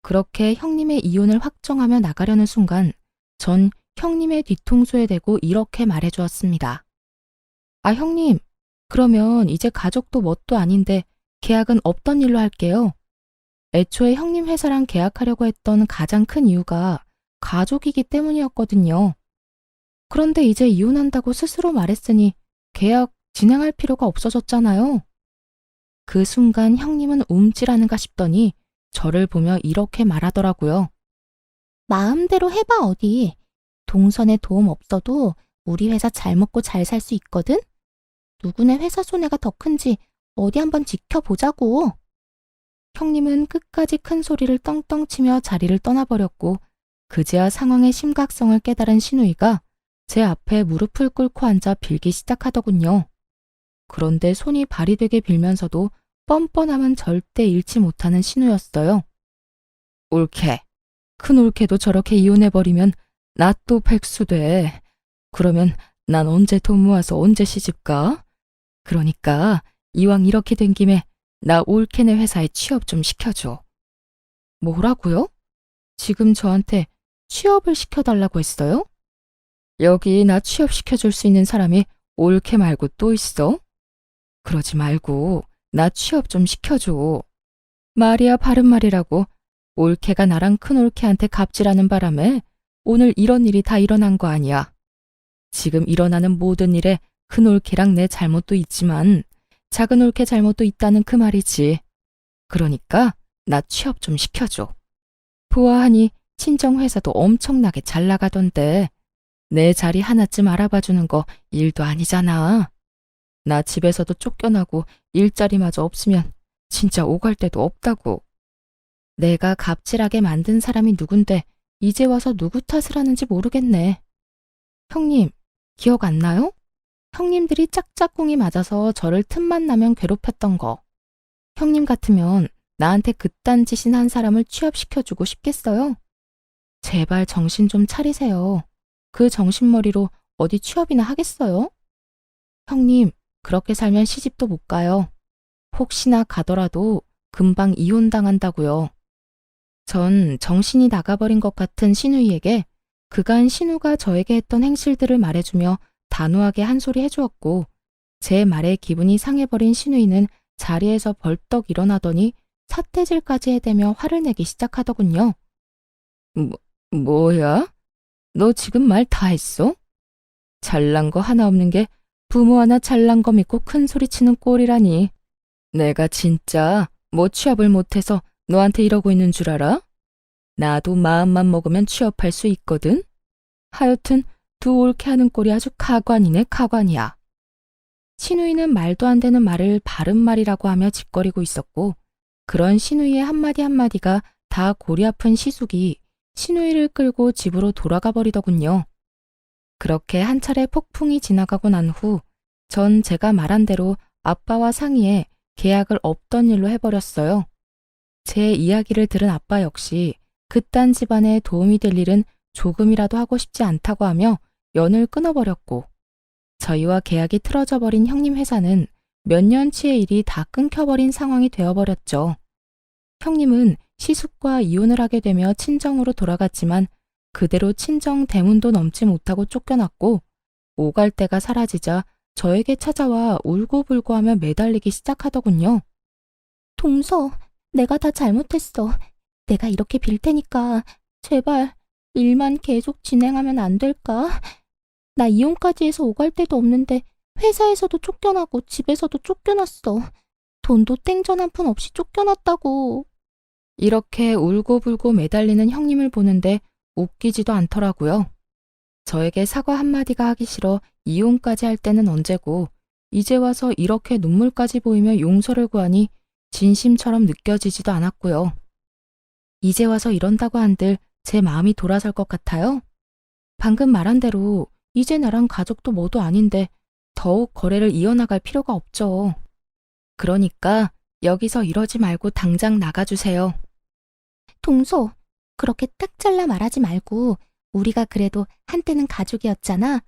그렇게 형님의 이혼을 확정하며 나가려는 순간 전 형님의 뒤통수에 대고 이렇게 말해주었습니다. 아, 형님, 그러면 이제 가족도 뭣도 아닌데 계약은 없던 일로 할게요. 애초에 형님 회사랑 계약하려고 했던 가장 큰 이유가 가족이기 때문이었거든요. 그런데 이제 이혼한다고 스스로 말했으니 계약 진행할 필요가 없어졌잖아요. 그 순간 형님은 움찔하는가 싶더니 저를 보며 이렇게 말하더라고요. 마음대로 해봐, 어디. 동선에 도움 없어도 우리 회사 잘 먹고 잘 살 수 있거든? 누구네 회사 손해가 더 큰지 어디 한번 지켜보자고. 형님은 끝까지 큰 소리를 떵떵 치며 자리를 떠나버렸고 그제야 상황의 심각성을 깨달은 신우이가 제 앞에 무릎을 꿇고 앉아 빌기 시작하더군요. 그런데 손이 발이 되게 빌면서도 뻔뻔함은 절대 잃지 못하는 신우였어요. 올케. 큰 올케도 저렇게 이혼해버리면 나 또 백수돼. 그러면 난 언제 돈 모아서 언제 시집가? 그러니까 이왕 이렇게 된 김에 나 올케네 회사에 취업 좀 시켜줘. 뭐라고요? 지금 저한테 취업을 시켜달라고 했어요? 여기 나 취업시켜줄 수 있는 사람이 올케 말고 또 있어? 그러지 말고 나 취업 좀 시켜줘. 말이야 바른 말이라고. 올케가 나랑 큰 올케한테 갑질하는 바람에 오늘 이런 일이 다 일어난 거 아니야. 지금 일어나는 모든 일에 큰 올케랑 내 잘못도 있지만 작은 올케 잘못도 있다는 그 말이지. 그러니까 나 취업 좀 시켜줘. 보아하니 친정 회사도 엄청나게 잘 나가던데 내 자리 하나쯤 알아봐주는 거 일도 아니잖아. 나 집에서도 쫓겨나고 일자리마저 없으면 진짜 오갈 데도 없다고. 내가 갑질하게 만든 사람이 누군데 이제 와서 누구 탓을 하는지 모르겠네. 형님, 기억 안 나요? 형님들이 짝짝꿍이 맞아서 저를 틈만 나면 괴롭혔던 거. 형님 같으면 나한테 그딴 짓인 한 사람을 취업시켜주고 싶겠어요? 제발 정신 좀 차리세요. 그 정신머리로 어디 취업이나 하겠어요? 형님, 그렇게 살면 시집도 못 가요. 혹시나 가더라도 금방 이혼당한다고요. 전 정신이 나가버린 것 같은 신우이에게 그간 신우가 저에게 했던 행실들을 말해주며 단호하게 한 소리 해주었고 제 말에 기분이 상해버린 신우이는 자리에서 벌떡 일어나더니 삿대질까지 해대며 화를 내기 시작하더군요. 뭐야? 너 지금 말 다 했어? 잘난 거 하나 없는 게 부모 하나 잘난 거 믿고 큰 소리 치는 꼴이라니. 내가 진짜 뭐 취업을 못해서 너한테 이러고 있는 줄 알아? 나도 마음만 먹으면 취업할 수 있거든? 하여튼 두 옳게 하는 꼴이 아주 가관이네 가관이야. 신우이는 말도 안 되는 말을 바른 말이라고 하며 짓거리고 있었고 그런 신우이의 한마디 한마디가 다 골이 아픈 시숙이 신우이를 끌고 집으로 돌아가 버리더군요. 그렇게 한 차례 폭풍이 지나가고 난 후 전 제가 말한 대로 아빠와 상의해 계약을 없던 일로 해버렸어요. 제 이야기를 들은 아빠 역시 그딴 집안에 도움이 될 일은 조금이라도 하고 싶지 않다고 하며 연을 끊어버렸고 저희와 계약이 틀어져 버린 형님 회사는 몇 년치의 일이 다 끊겨버린 상황이 되어버렸죠. 형님은 시숙과 이혼을 하게 되며 친정으로 돌아갔지만 그대로 친정 대문도 넘지 못하고 쫓겨났고 오갈 데가 사라지자 저에게 찾아와 울고불고 하며 매달리기 시작하더군요. 동서, 내가 다 잘못했어. 내가 이렇게 빌 테니까 제발 일만 계속 진행하면 안 될까? 나 이혼까지 해서 오갈 데도 없는데 회사에서도 쫓겨나고 집에서도 쫓겨났어. 돈도 땡전 한 푼 없이 쫓겨났다고. 이렇게 울고불고 매달리는 형님을 보는데 웃기지도 않더라고요. 저에게 사과 한마디가 하기 싫어 이혼까지 할 때는 언제고 이제 와서 이렇게 눈물까지 보이며 용서를 구하니 진심처럼 느껴지지도 않았고요. 이제 와서 이런다고 한들 제 마음이 돌아설 것 같아요. 방금 말한 대로 이제 나랑 가족도 뭐도 아닌데 더욱 거래를 이어나갈 필요가 없죠. 그러니까 여기서 이러지 말고 당장 나가주세요. 동서, 그렇게 딱 잘라 말하지 말고 우리가 그래도 한때는 가족이었잖아.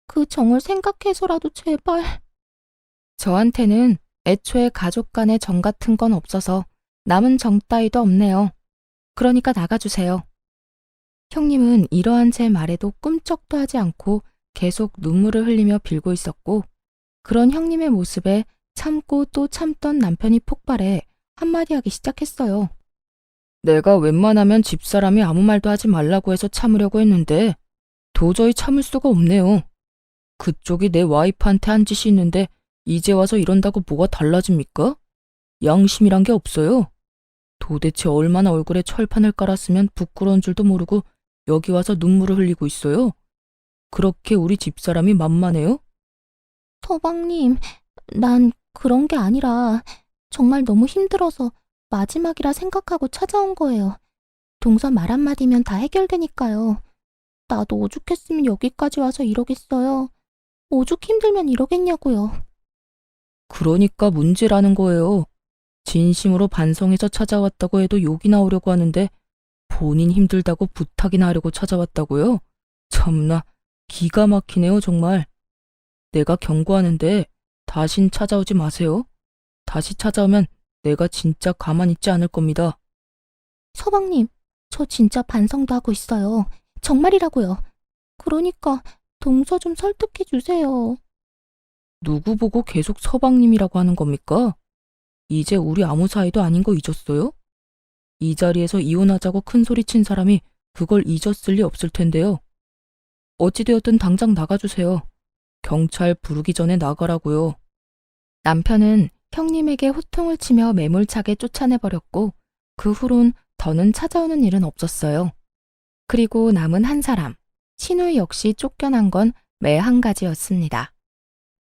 그 정을 생각해서라도 제발. 저한테는 애초에 가족 간의 정 같은 건 없어서 남은 정 따위도 없네요. 그러니까 나가주세요. 형님은 이러한 제 말에도 꿈쩍도 하지 않고 계속 눈물을 흘리며 빌고 있었고 그런 형님의 모습에 참고 또 참던 남편이 폭발해 한마디 하기 시작했어요. 내가 웬만하면 집사람이 아무 말도 하지 말라고 해서 참으려고 했는데 도저히 참을 수가 없네요. 그쪽이 내 와이프한테 한 짓이 있는데 이제 와서 이런다고 뭐가 달라집니까? 양심이란 게 없어요. 도대체 얼마나 얼굴에 철판을 깔았으면 부끄러운 줄도 모르고 여기 와서 눈물을 흘리고 있어요? 그렇게 우리 집사람이 만만해요? 서방님, 난 그런 게 아니라 정말 너무 힘들어서 마지막이라 생각하고 찾아온 거예요. 동서 말 한마디면 다 해결되니까요. 나도 오죽했으면 여기까지 와서 이러겠어요. 오죽 힘들면 이러겠냐고요. 그러니까 문제라는 거예요. 진심으로 반성해서 찾아왔다고 해도 욕이 나오려고 하는데 본인 힘들다고 부탁이나 하려고 찾아왔다고요? 참나, 기가 막히네요, 정말. 내가 경고하는데 다신 찾아오지 마세요. 다시 찾아오면 내가 진짜 가만히 있지 않을 겁니다. 서방님, 저 진짜 반성도 하고 있어요. 정말이라고요. 그러니까 동서 좀 설득해 주세요. 누구 보고 계속 서방님이라고 하는 겁니까? 이제 우리 아무 사이도 아닌 거 잊었어요? 이 자리에서 이혼하자고 큰 소리 친 사람이 그걸 잊었을 리 없을 텐데요. 어찌되었든 당장 나가주세요. 경찰 부르기 전에 나가라고요. 남편은 형님에게 호통을 치며 매몰차게 쫓아내버렸고 그 후론 더는 찾아오는 일은 없었어요. 그리고 남은 한 사람, 신우이 역시 쫓겨난 건 매 한 가지였습니다.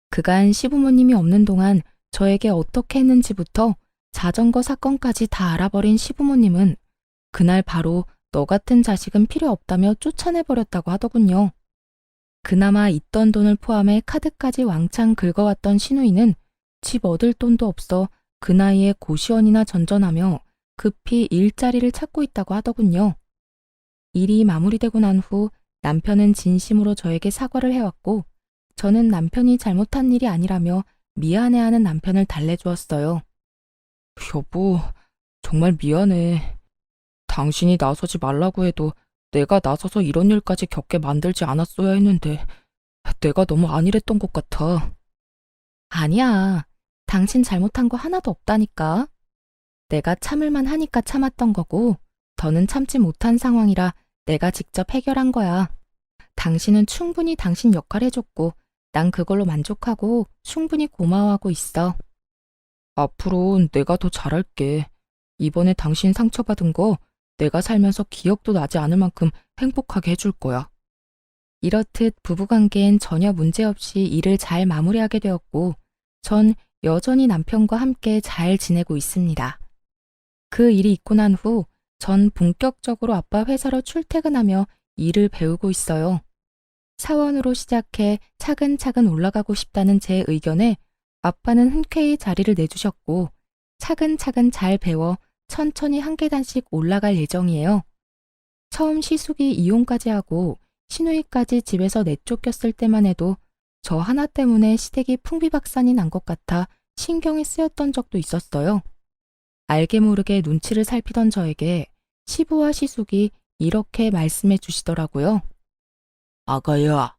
그간 시부모님이 없는 동안 저에게 어떻게 했는지부터 자전거 사건까지 다 알아버린 시부모님은 그날 바로 너 같은 자식은 필요 없다며 쫓아내버렸다고 하더군요. 그나마 있던 돈을 포함해 카드까지 왕창 긁어왔던 신우이는 집 얻을 돈도 없어 그 나이에 고시원이나 전전하며 급히 일자리를 찾고 있다고 하더군요. 일이 마무리되고 난 후 남편은 진심으로 저에게 사과를 해왔고 저는 남편이 잘못한 일이 아니라며 미안해하는 남편을 달래주었어요. 여보, 정말 미안해. 당신이 나서지 말라고 해도 내가 나서서 이런 일까지 겪게 만들지 않았어야 했는데 내가 너무 안일했던 것 같아. 아니야. 당신 잘못한 거 하나도 없다니까. 내가 참을만 하니까 참았던 거고 더는 참지 못한 상황이라 내가 직접 해결한 거야. 당신은 충분히 당신 역할 해줬고 난 그걸로 만족하고 충분히 고마워하고 있어. 앞으로 내가 더 잘할게. 이번에 당신 상처받은 거 내가 살면서 기억도 나지 않을 만큼 행복하게 해줄 거야. 이렇듯 부부관계엔 전혀 문제없이 일을 잘 마무리하게 되었고 전 여전히 남편과 함께 잘 지내고 있습니다. 그 일이 있고 난 후 전 본격적으로 아빠 회사로 출퇴근하며 일을 배우고 있어요. 사원으로 시작해 차근차근 올라가고 싶다는 제 의견에 아빠는 흔쾌히 자리를 내주셨고 차근차근 잘 배워 천천히 한 계단씩 올라갈 예정이에요. 처음 시숙이 이혼까지 하고 시누이까지 집에서 내쫓겼을 때만 해도 저 하나 때문에 시댁이 풍비박산이 난 것 같아 신경이 쓰였던 적도 있었어요. 알게 모르게 눈치를 살피던 저에게 시부와 시숙이 이렇게 말씀해 주시더라고요. 아가야,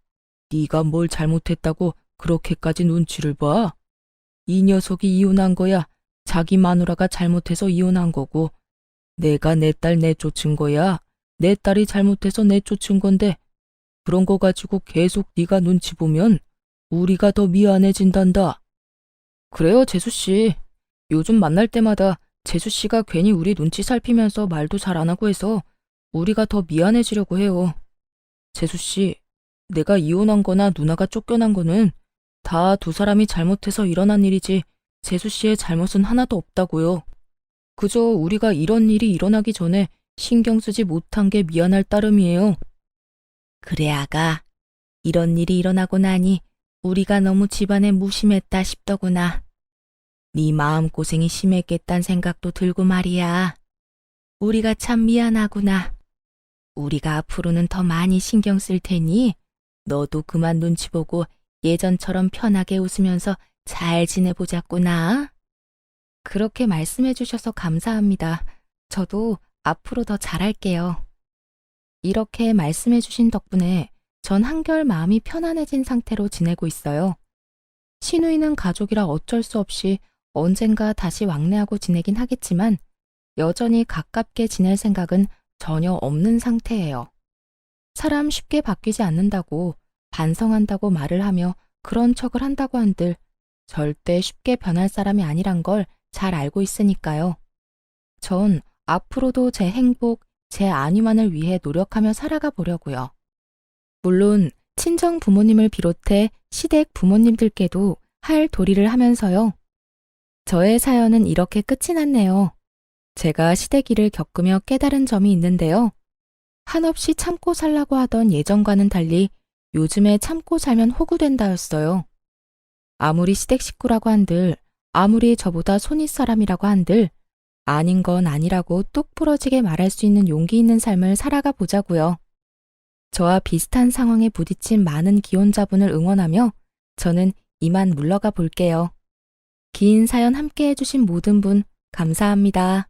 네가 뭘 잘못했다고 그렇게까지 눈치를 봐? 이 녀석이 이혼한 거야. 자기 마누라가 잘못해서 이혼한 거고 내가 내 딸 내쫓은 거야. 내 딸이 잘못해서 내쫓은 건데 그런 거 가지고 계속 네가 눈치 보면 우리가 더 미안해진단다. 그래요, 재수씨. 요즘 만날 때마다 재수씨가 괜히 우리 눈치 살피면서 말도 잘 안 하고 해서 우리가 더 미안해지려고 해요. 재수씨, 내가 이혼한 거나 누나가 쫓겨난 거는 다 두 사람이 잘못해서 일어난 일이지 재수씨의 잘못은 하나도 없다고요. 그저 우리가 이런 일이 일어나기 전에 신경 쓰지 못한 게 미안할 따름이에요. 그래 아가, 이런 일이 일어나고 나니 우리가 너무 집안에 무심했다 싶더구나. 네 마음고생이 심했겠단 생각도 들고 말이야. 우리가 참 미안하구나. 우리가 앞으로는 더 많이 신경 쓸 테니 너도 그만 눈치 보고 예전처럼 편하게 웃으면서 잘 지내보자꾸나. 그렇게 말씀해 주셔서 감사합니다. 저도 앞으로 더 잘할게요. 이렇게 말씀해 주신 덕분에 전 한결 마음이 편안해진 상태로 지내고 있어요. 시누이는 가족이라 어쩔 수 없이 언젠가 다시 왕래하고 지내긴 하겠지만 여전히 가깝게 지낼 생각은 전혀 없는 상태예요. 사람 쉽게 바뀌지 않는다고 반성한다고 말을 하며 그런 척을 한다고 한들 절대 쉽게 변할 사람이 아니란 걸 잘 알고 있으니까요. 전 앞으로도 제 행복, 제 안위만을 위해 노력하며 살아가 보려고요. 물론 친정 부모님을 비롯해 시댁 부모님들께도 할 도리를 하면서요. 저의 사연은 이렇게 끝이 났네요. 제가 시댁일을 겪으며 깨달은 점이 있는데요. 한없이 참고 살라고 하던 예전과는 달리 요즘에 참고 살면 호구된다였어요. 아무리 시댁 식구라고 한들, 아무리 저보다 손윗 사람이라고 한들, 아닌 건 아니라고 똑 부러지게 말할 수 있는 용기 있는 삶을 살아가 보자고요. 저와 비슷한 상황에 부딪힌 많은 기혼자분을 응원하며 저는 이만 물러가 볼게요. 긴 사연 함께 해주신 모든 분 감사합니다.